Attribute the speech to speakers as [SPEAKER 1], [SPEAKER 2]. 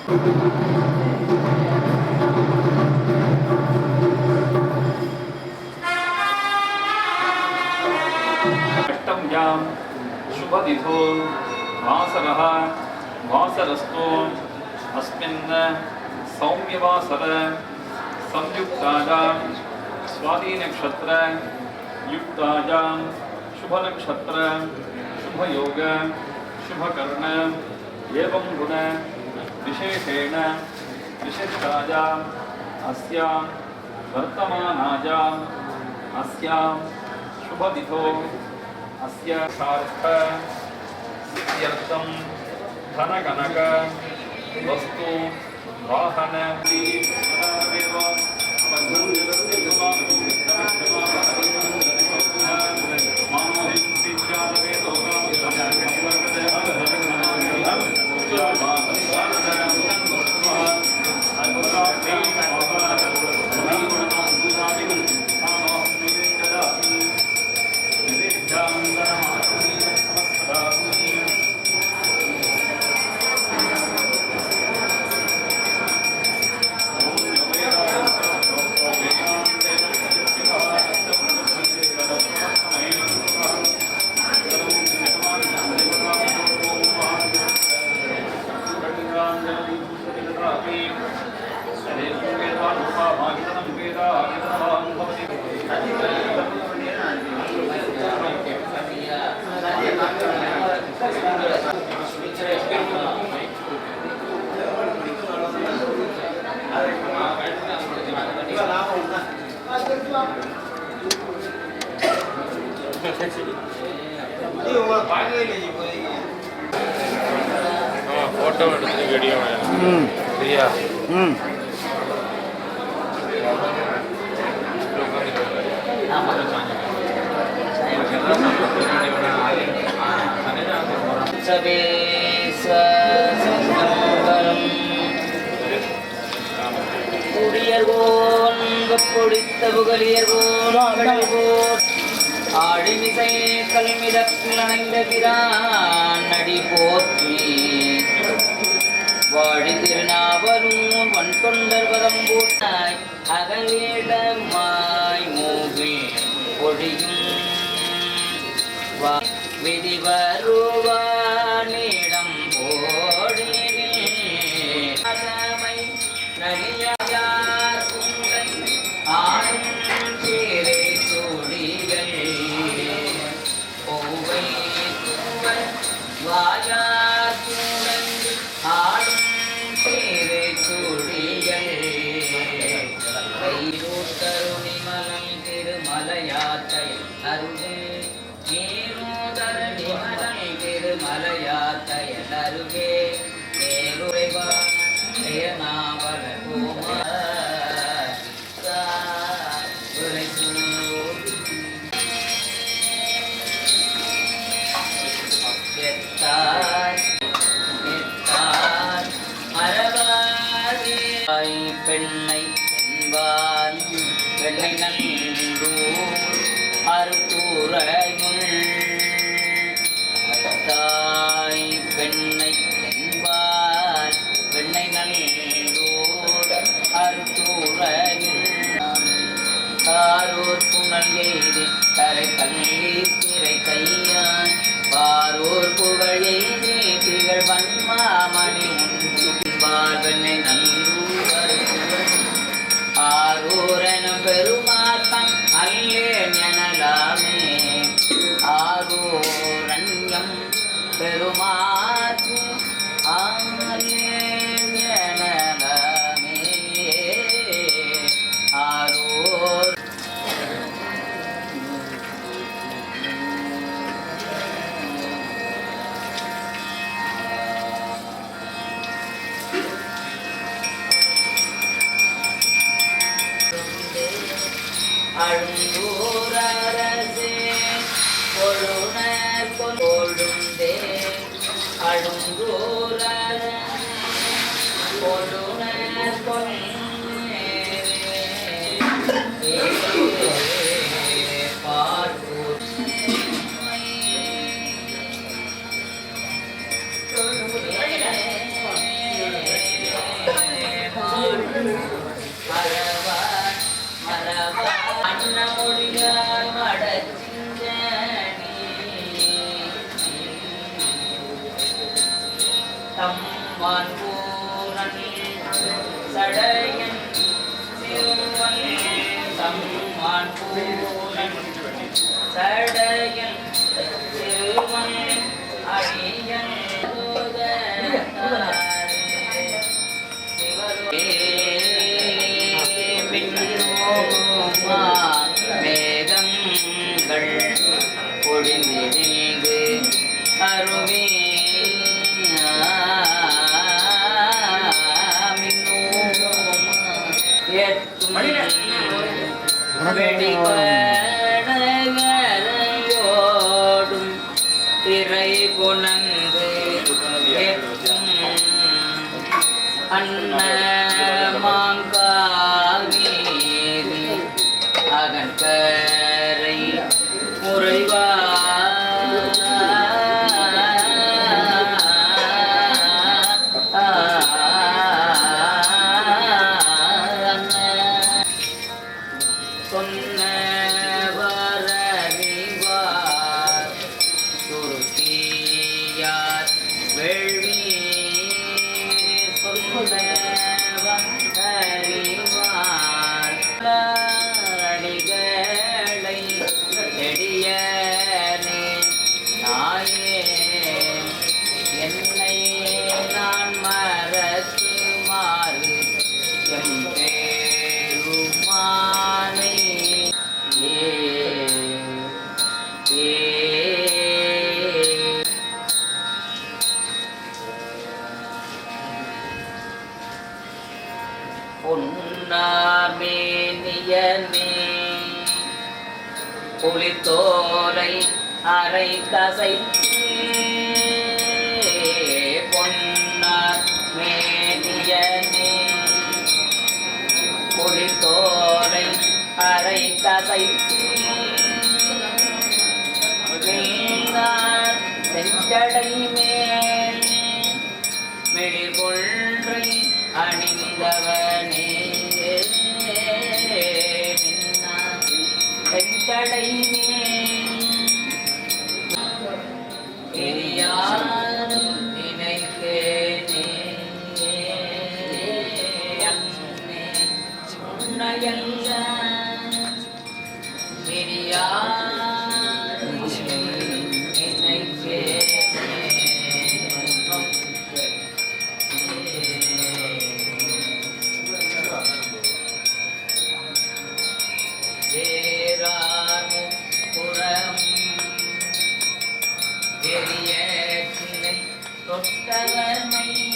[SPEAKER 1] अष्टम्यां शुभतिथो वासरः वासरस्तु अस्मिन् सौम्यवासर संयुक्तायां स्वातिनक्षत्र युक्तायां शुभनक्षत्र शुभयोग शुभकर्ण एवं गुण विशेषेण विशिष्टायाम् अस्यां वर्तमानायाम् अस्यां शुभतिथो अस्य सार्थ सिद्ध्यर्थं धनगणक वस्तु वाहन फोटो वीडियो சரியா
[SPEAKER 2] பொடித்த புகழியர்கோன் ஆடிமிசை கல்மிதப்பில் அணைந்த பிரான் நடி போற்றி வாடி திருநாவலும் வன் தொண்டர் பதம் போட்டாய் அகலிடமாய் மூகில் பொழியும் விதி வருவானிடம் போடினே நலியார் குங்கை ஆடும் சேரை சூடிகள் பூவை தூவல் வாயார் சூழந்து ஆடும் சேரை சூடிகள் கைரூட்டருணி மலம் திருமலையாற்றை அருகே நீரூதரணி மலம் திருமலையாற்றை அருகே நேருரைவான நாவல பெண்ணை என்பான் வெள்ளை நன்றூ அறுத்தூரையுள் தாய் பெண்ணை என்பான் வெண்ணை நன்றூர் அறுத்தூரையுள் தாரூர் புனல் எய்தி தரை கல்லி திரை கையான் பாரூர் புகழ் எய்தி திகழ் வன்மாமணி உன்பார் வெண்ணை நன்றூர் ஆரூரன பெருமாத்தம் அல்லேன் எனலாமே ஆரூரண்யம் பெருமாத்து அல்லேன் எனலாமே ஆரூர் சடையன் திருவன் அழியன் மேகங்கள் பொழிந்திடிங்கு அருவி வெடிபடகரையோடும் திரை புனந்து அன்ன மாங்காவீதி அகன்கரை முறைவா சொன்ன வரவிவார் சுருக்கியார் வெள்வி சொன்ன அறிவார் அடிகளை செடியனே நாயே என்னை நான் மறக்குமாறு எம்பெருமானை பொன்னாமேனியனே புலித்தோலை அரை கசை பொன்னார் மேனியனே புலித்தோலை அரை கசை செஞ்சடை மேல் மெழிகொன்றை அணிந்தவனே செஞ்சடை மேல் நினைத்தேனே அன்னே உன்னையல்ல தொட்டவனை